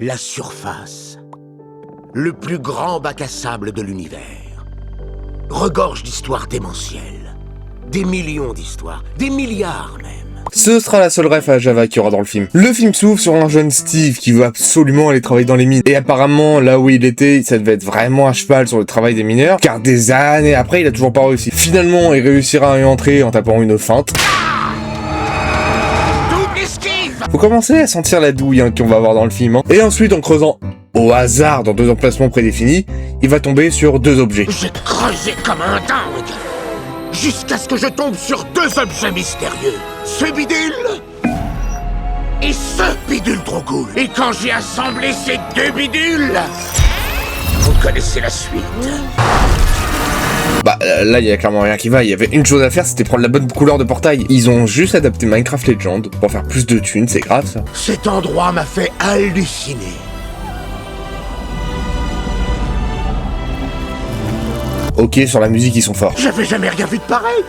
La surface, le plus grand bac à sable de l'univers, regorge d'histoires démentielles. Des millions d'histoires, des milliards même. Ce sera la seule ref à Java qu'il y aura dans le film. Le film s'ouvre sur un jeune Steve qui veut absolument aller travailler dans les mines. Et apparemment, là où il était, ça devait être vraiment à cheval sur le travail des mineurs, car des années après, il a toujours pas réussi. Finalement, il réussira à y entrer en tapant une feinte. Faut commencer à sentir la douille qu'on va avoir dans le film. Et ensuite, en creusant au hasard dans 2 emplacements prédéfinis, il va tomber sur 2 objets. J'ai creusé comme un dingue, jusqu'à ce que je tombe sur 2 objets mystérieux. Ce bidule et ce bidule trop cool. Et quand j'ai assemblé ces 2 bidules, vous connaissez la suite. Bah là, il y a clairement rien qui va. Il y avait une chose à faire, c'était prendre la bonne couleur de portail. Ils ont juste adapté Minecraft Legends pour faire plus de thunes, c'est grave ça. Cet endroit m'a fait halluciner. Ok, sur la musique, ils sont forts. J'avais jamais rien vu de pareil.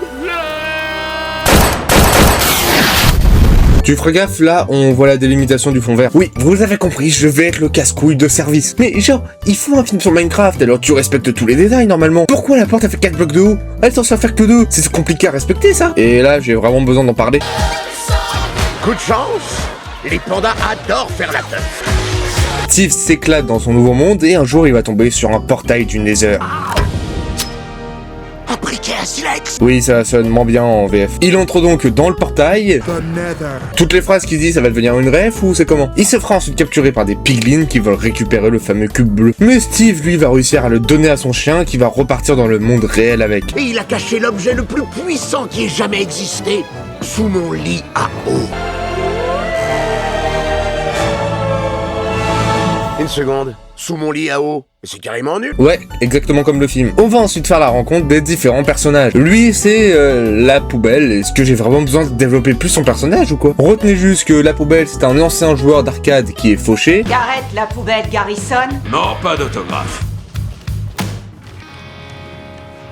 Tu feras gaffe, là, on voit la délimitation du fond vert. Oui, vous avez compris, je vais être le casse-couille de service. Mais genre, il faut un film sur Minecraft, alors tu respectes tous les détails normalement. Pourquoi la porte a fait 4 blocs de haut? Elle est censée en faire que 2. C'est compliqué à respecter ça. Et là, j'ai vraiment besoin d'en parler. Coup de chance, les pandas adorent faire la teuf. Steve s'éclate dans son nouveau monde et un jour, il va tomber sur un portail du Nether. Un briquet à silex. Oui, ça sonne moins bien en VF. Il entre donc dans le portail. Toutes les phrases qu'il dit, ça va devenir une ref ou c'est comment? Il se fera ensuite capturer par des piglins qui veulent récupérer le fameux cube bleu. Mais Steve, lui, va réussir à le donner à son chien qui va repartir dans le monde réel avec. Et il a caché l'objet le plus puissant qui ait jamais existé sous mon lit à eau. Une seconde. Sous mon lit à eau. C'est carrément nul. Ouais, exactement comme le film. On va ensuite faire la rencontre des différents personnages. Lui, c'est la poubelle. Est-ce que j'ai vraiment besoin de développer plus son personnage ou quoi? Retenez juste que la poubelle, c'est un ancien joueur d'arcade qui est fauché. Gareth la poubelle Garrison. Non, pas d'autographe.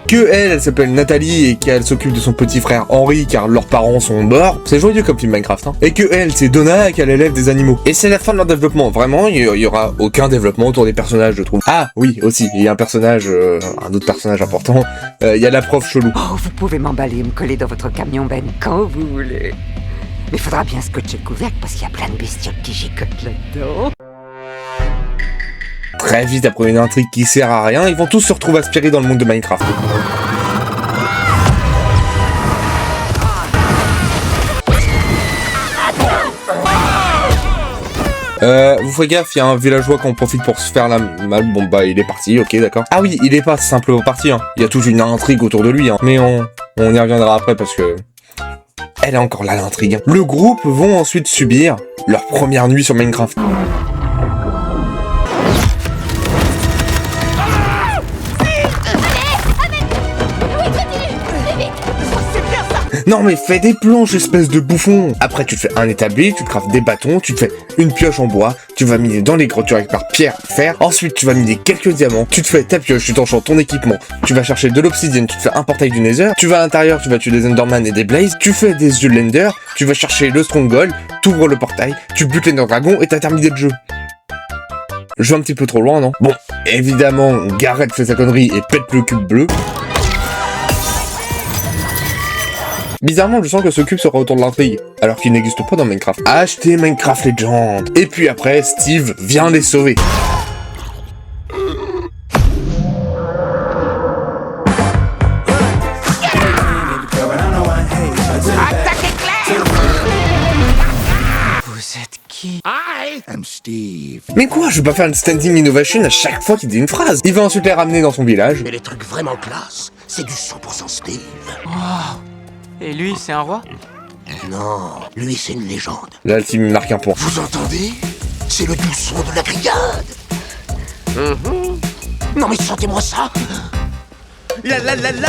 Que elle s'appelle Nathalie et qu'elle s'occupe de son petit frère Henry car leurs parents sont morts. C'est joyeux comme film Minecraft, hein. Et que elle, c'est Donna et qu'elle élève des animaux. Et c'est la fin de leur développement. Vraiment, il y aura aucun développement autour des personnages, je trouve. Ah, oui, aussi, il y a un personnage, un autre personnage important. Il y a la prof chelou. Oh, vous pouvez m'emballer et me coller dans votre camion Ben quand vous voulez. Mais faudra bien scotcher le couvercle parce qu'il y a plein de bestioles qui gigotent là-dedans. Très vite, après une intrigue qui sert à rien, ils vont tous se retrouver aspirés dans le monde de Minecraft. Vous faites gaffe, il y a un villageois qui en profite pour se faire la mal. Bon bah il est parti, ok d'accord. Ah oui, il est pas simplement parti, hein. Il y a toute une intrigue autour de lui, hein. Mais on y reviendra après parce que... Elle est encore là l'intrigue, hein. Le groupe vont ensuite subir leur première nuit sur Minecraft. Non mais fais des planches, espèce de bouffon. Après tu te fais un établi, tu te craftes des bâtons, tu te fais une pioche en bois, tu vas miner dans les grottes, tu récupères pierre, fer, ensuite tu vas miner quelques diamants, tu te fais ta pioche, tu t'enchantes ton équipement, tu vas chercher de l'obsidienne, tu te fais un portail du Nether, tu vas à l'intérieur, tu vas tuer des Enderman et des Blazes, tu fais des yeux de l'Ender, tu vas chercher le Stronghold, t'ouvres le portail, tu butes l'Ender Dragon et t'as terminé le jeu. Je vais un petit peu trop loin, non? Bon, évidemment, Gareth fait sa connerie et pète le cube bleu. Bizarrement, je sens que ce cube sera autour de l'intrigue, alors qu'il n'existe pas dans Minecraft. Achetez Minecraft Legends. Et puis après, Steve vient les sauver. Vous êtes qui? I am Steve. Mais quoi, je vais pas faire une standing innovation à chaque fois qu'il dit une phrase. Il va ensuite les ramener dans son village. Mais les trucs vraiment classe, c'est du 100% Steve. Et lui, c'est un roi? Non, lui c'est une légende. Là, le team marque un point. Vous entendez? C'est le doux son de la grillade. Non mais sentez-moi ça. La la la la la,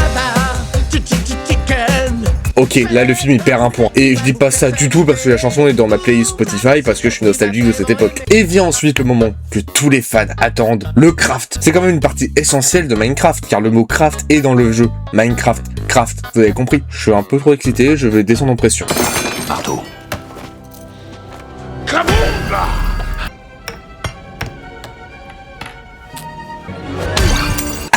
chicken. Ok, là le film il perd un point. Et je dis pas ça du tout parce que la chanson est dans ma playlist Spotify parce que je suis nostalgique de cette époque. Et vient ensuite le moment que tous les fans attendent, le craft. C'est quand même une partie essentielle de Minecraft car le mot craft est dans le jeu. Minecraft, craft, vous avez compris. Je suis un peu trop excité, je vais descendre en pression. Marteau. Kaboom!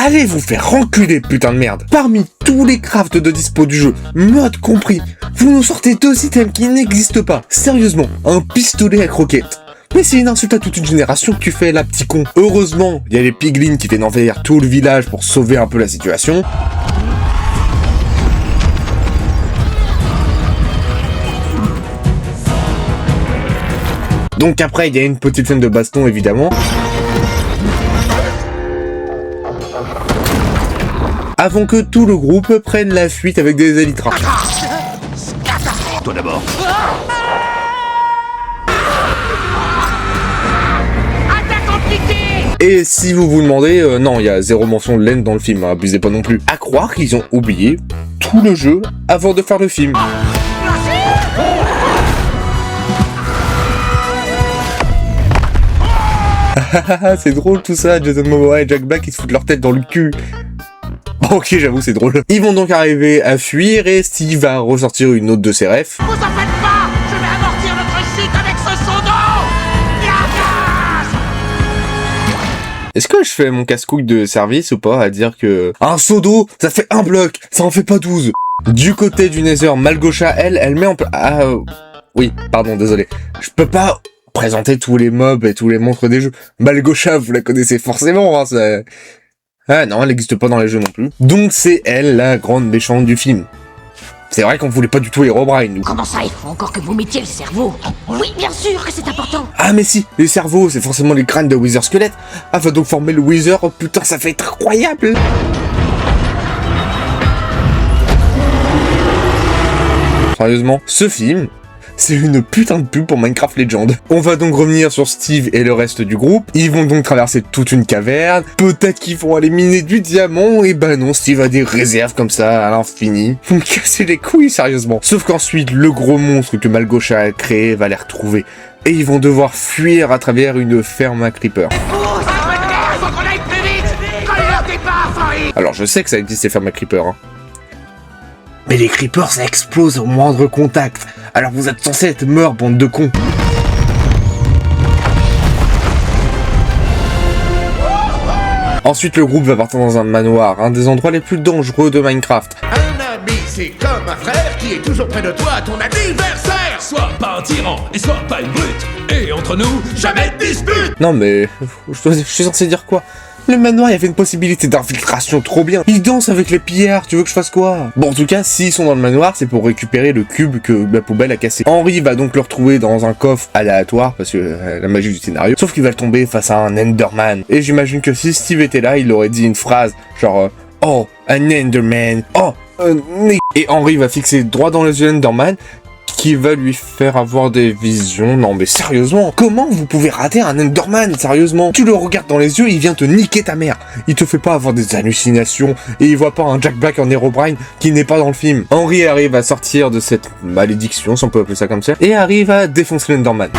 allez vous faire enculer, putain de merde. Parmi tous les crafts de dispo du jeu, mode compris, vous nous sortez 2 items qui n'existent pas. Sérieusement, un pistolet à croquettes. Mais c'est une insulte à toute une génération que tu fais, la petit con. Heureusement, il y a les piglins qui viennent envahir tout le village pour sauver un peu la situation. Donc après, il y a une petite scène de baston, évidemment. Avant que tout le groupe prenne la fuite avec des élytras. Toi d'abord. Et si vous vous demandez, non, il y a 0 mention de laine dans le film, hein, abusez pas non plus. À croire qu'ils ont oublié tout le jeu avant de faire le film. C'est drôle tout ça, Jason Momoa et Jack Black ils se foutent leur tête dans le cul. Ok, j'avoue, c'est drôle. Ils vont donc arriver à fuir et Steve va ressortir une autre de ses refs. Vous en faites pas! Je vais amortir notre chute avec ce seau d'eau! Est-ce que je fais mon casse-couille de service ou pas à dire que un seau d'eau, ça fait 1 bloc, ça en fait pas 12. Du côté du Nether, Malgocha, elle met en place... oui, pardon, désolé. Je peux pas présenter tous les mobs et tous les monstres des jeux. Malgocha, vous la connaissez forcément, hein, ça... Ah non, elle n'existe pas dans les jeux non plus. Donc c'est elle, la grande méchante du film. C'est vrai qu'on voulait pas du tout Herobrine, nous. Comment ça, il faut encore que vous mettiez le cerveau? Oui, bien sûr que c'est important. Ah mais si, les cerveaux, c'est forcément les crânes de Wither Squelette. Ah, va donc former le Wither, oh putain, ça fait être incroyable. Sérieusement, ce film, c'est une putain de pub pour Minecraft Legends. On va donc revenir sur Steve et le reste du groupe. Ils vont donc traverser toute une caverne. Peut-être qu'ils vont aller miner du diamant. Et bah non, Steve a des réserves comme ça à l'infini. Vous me cassez les couilles, sérieusement. Sauf qu'ensuite, le gros monstre que Malgocha a créé va les retrouver. Et ils vont devoir fuir à travers une ferme à creeper. Alors je sais que ça existe ces fermes à creeper, hein. Mais les creepers, ça explose au moindre contact. Alors vous êtes censés être morts, bande de cons. Ensuite, le groupe va partir dans un manoir, un des endroits les plus dangereux de Minecraft. Un ami, c'est comme un frère qui est toujours près de toi à ton anniversaire! Sois pas un tyran et sois pas une brute. Et entre nous, Jamais de dispute! Non mais, je suis censé dire quoi? Le manoir, il y avait une possibilité d'infiltration trop bien. Ils dansent avec les pillards, tu veux que je fasse quoi? Bon, en tout cas, s'ils sont dans le manoir, c'est pour récupérer le cube que la poubelle a cassé. Henry va donc le retrouver dans un coffre aléatoire, parce que la magie du scénario. Sauf qu'il va tomber face à un Enderman. Et j'imagine que si Steve était là, il aurait dit une phrase, genre oh, un Enderman, oh, et Henry va fixer droit dans les yeux Enderman, qui va lui faire avoir des visions. Non mais sérieusement, comment vous pouvez rater un Enderman, sérieusement? Tu le regardes dans les yeux, il vient te niquer ta mère. Il te fait pas avoir des hallucinations, et il voit pas un Jack Black en Herobrine qui n'est pas dans le film. Henry arrive à sortir de cette malédiction, si on peut appeler ça comme ça, et arrive à défoncer l'Enderman.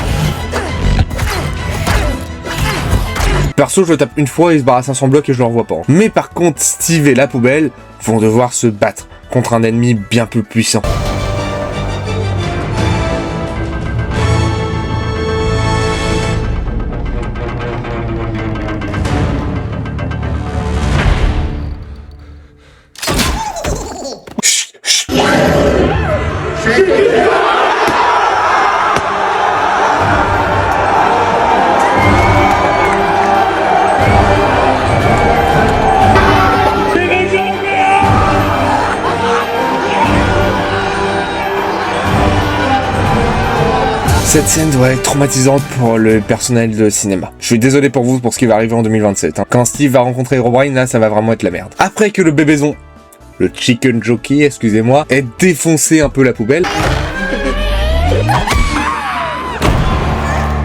Perso, je le tape une fois, il se barre à 500 blocs et je le revois pas. Mais par contre, Steve et la poubelle vont devoir se battre contre un ennemi bien plus puissant. Cette scène doit être traumatisante pour le personnel de cinéma. Je suis désolé pour vous pour ce qui va arriver en 2027. Hein. Quand Steve va rencontrer Herobrine, là, ça va vraiment être la merde. Après que le bébézon, le chicken jockey, excusez-moi, ait défoncé un peu la poubelle,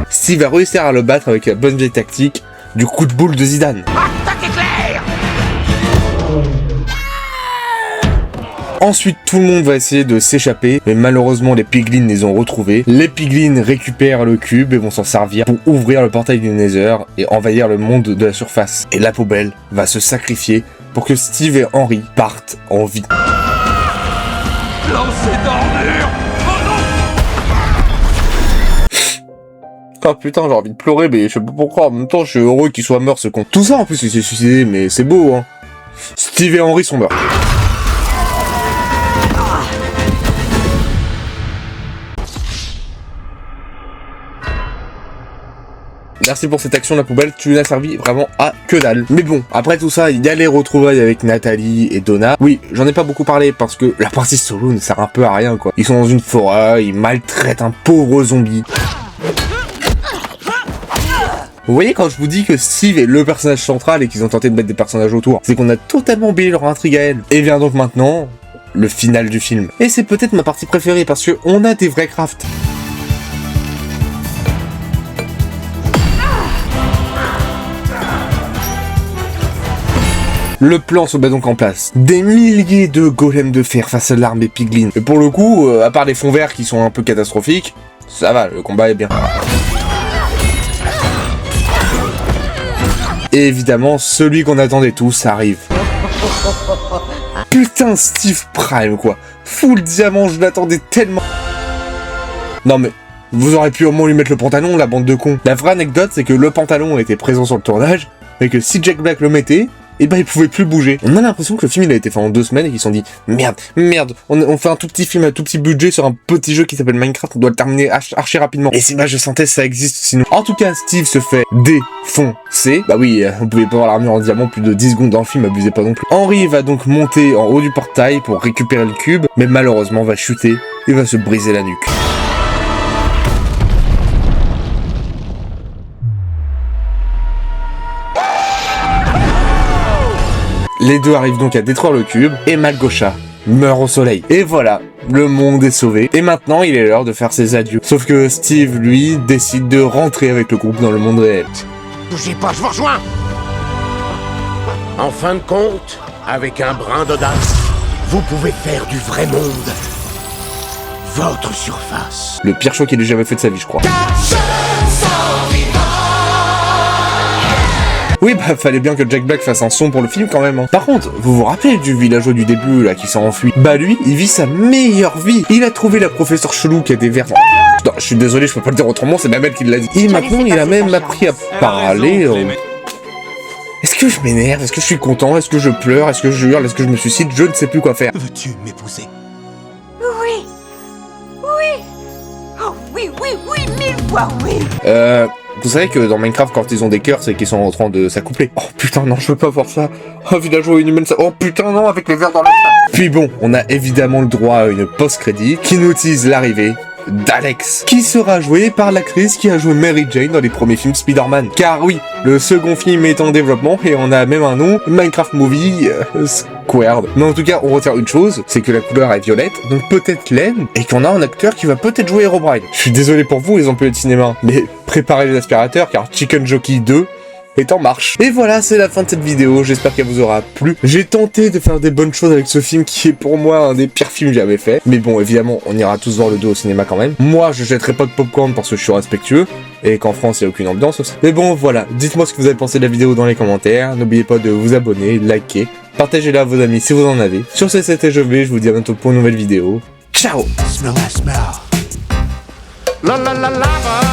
Steve va réussir à le battre avec la bonne vieille tactique du coup de boule de Zidane. Attaque éclair! Ensuite, tout le monde va essayer de s'échapper, mais malheureusement, les piglins les ont retrouvés. Les piglins récupèrent le cube et vont s'en servir pour ouvrir le portail du Nether et envahir le monde de la surface. Et la poubelle va se sacrifier pour que Steve et Henry partent en vie. lancer d'ordure. Ah putain, j'ai envie de pleurer, mais je sais pas pourquoi. En même temps, je suis heureux qu'il soit mort, ce con. Tout ça, en plus, il s'est suicidé, mais c'est beau, hein. Steve et Henry sont morts. Merci pour cette action, la poubelle, tu n'as servi vraiment à que dalle. Mais bon, après tout ça, il y a les retrouvailles avec Nathalie et Donna. Oui, j'en ai pas beaucoup parlé parce que la partie solo ne sert un peu à rien, quoi. Ils sont dans une forêt, ils maltraitent un pauvre zombie. Vous voyez, quand je vous dis que Steve est le personnage central et qu'ils ont tenté de mettre des personnages autour, c'est qu'on a totalement oublié leur intrigue à elle. Et vient donc maintenant le final du film. Et c'est peut-être ma partie préférée parce que on a des vrais crafts. Le plan se met donc en place. Des milliers de golems de fer face à l'armée Piglin. Et pour le coup, à part les fonds verts qui sont un peu catastrophiques, ça va, le combat est bien. Et évidemment, celui qu'on attendait tous arrive. Putain, Steve Prime, quoi. Full diamant, je l'attendais tellement. Non mais, vous aurez pu au moins lui mettre le pantalon, la bande de cons. La vraie anecdote, c'est que le pantalon était présent sur le tournage, mais que si Jack Black le mettait, et ben il pouvait plus bouger. On a l'impression que le film il a été fait en 2 semaines et qu'ils se sont dit merde, on fait un tout petit film à tout petit budget sur un petit jeu qui s'appelle Minecraft, on doit le terminer archi rapidement. Et si je sentais ça existe sinon. En tout cas, Steve se fait défoncer. Bah oui, vous pouvez pas voir l'armure en diamant plus de 10 secondes dans le film, abusez pas non plus. Henry va donc monter en haut du portail pour récupérer le cube, mais malheureusement va chuter et va se briser la nuque. Les deux arrivent donc à détruire le cube, et Malgosha meurt au soleil. Et voilà, le monde est sauvé. Et maintenant, il est l'heure de faire ses adieux. Sauf que Steve, lui, décide de rentrer avec le groupe dans le monde réel. Bougez pas, je vous rejoins. En fin de compte, avec un brin d'audace, vous pouvez faire du vrai monde votre surface. Le pire choix qu'il ait jamais fait de sa vie, je crois. Oui, bah fallait bien que Jack Black fasse un son pour le film quand même. Hein. Par contre, vous vous rappelez du villageois du début là qui s'est enfui? Bah lui, il vit sa meilleure vie. Il a trouvé la professeure chelou qui a des verres. Non, je suis désolé, je peux pas le dire autrement, c'est même elle qui l'a dit. Et maintenant, il a même appris à parler. Est-ce que je m'énerve? Est-ce que je suis content? Est-ce que je pleure? Est-ce que je hurle? Est-ce que je me suicide? Je ne sais plus quoi faire. Veux-tu m'épouser? Oui. Oui. Oh oui, oui, oui, 1000 fois oui. Vous savez que dans Minecraft, quand ils ont des cœurs, c'est qu'ils sont en train de s'accoupler. Oh putain, non, je veux pas voir ça. Oh, villageois inhumain, ça. Oh putain, non, avec les verres dans la... Puis bon, on a évidemment le droit à une post-crédit qui nous tease l'arrivée d'Alex, qui sera joué par l'actrice qui a joué Mary Jane dans les premiers films Spider-Man. Car oui, le second film est en développement et on a même un nom, Minecraft Movie Squared. Mais en tout cas, on retient une chose, c'est que la couleur est violette, donc peut-être laine, et qu'on a un acteur qui va peut-être jouer Herobrine. Je suis désolé pour vous, les employés de cinéma, mais préparez les aspirateurs car Chicken Jockey 2 est en marche. Et voilà, c'est la fin de cette vidéo, j'espère qu'elle vous aura plu. J'ai tenté de faire des bonnes choses avec ce film qui est pour moi un des pires films que j'avais fait. Mais bon, évidemment, on ira tous voir le 2 au cinéma quand même. Moi, je jetterai pas de popcorn parce que je suis respectueux, et qu'en France, il n'y a aucune ambiance aussi. Mais bon, voilà, dites-moi ce que vous avez pensé de la vidéo dans les commentaires, n'oubliez pas de vous abonner, liker, partagez-la à vos amis si vous en avez. Sur ce, c'était Je vais, je vous dis à bientôt pour une nouvelle vidéo. Ciao! Smell that smell. La la la lava.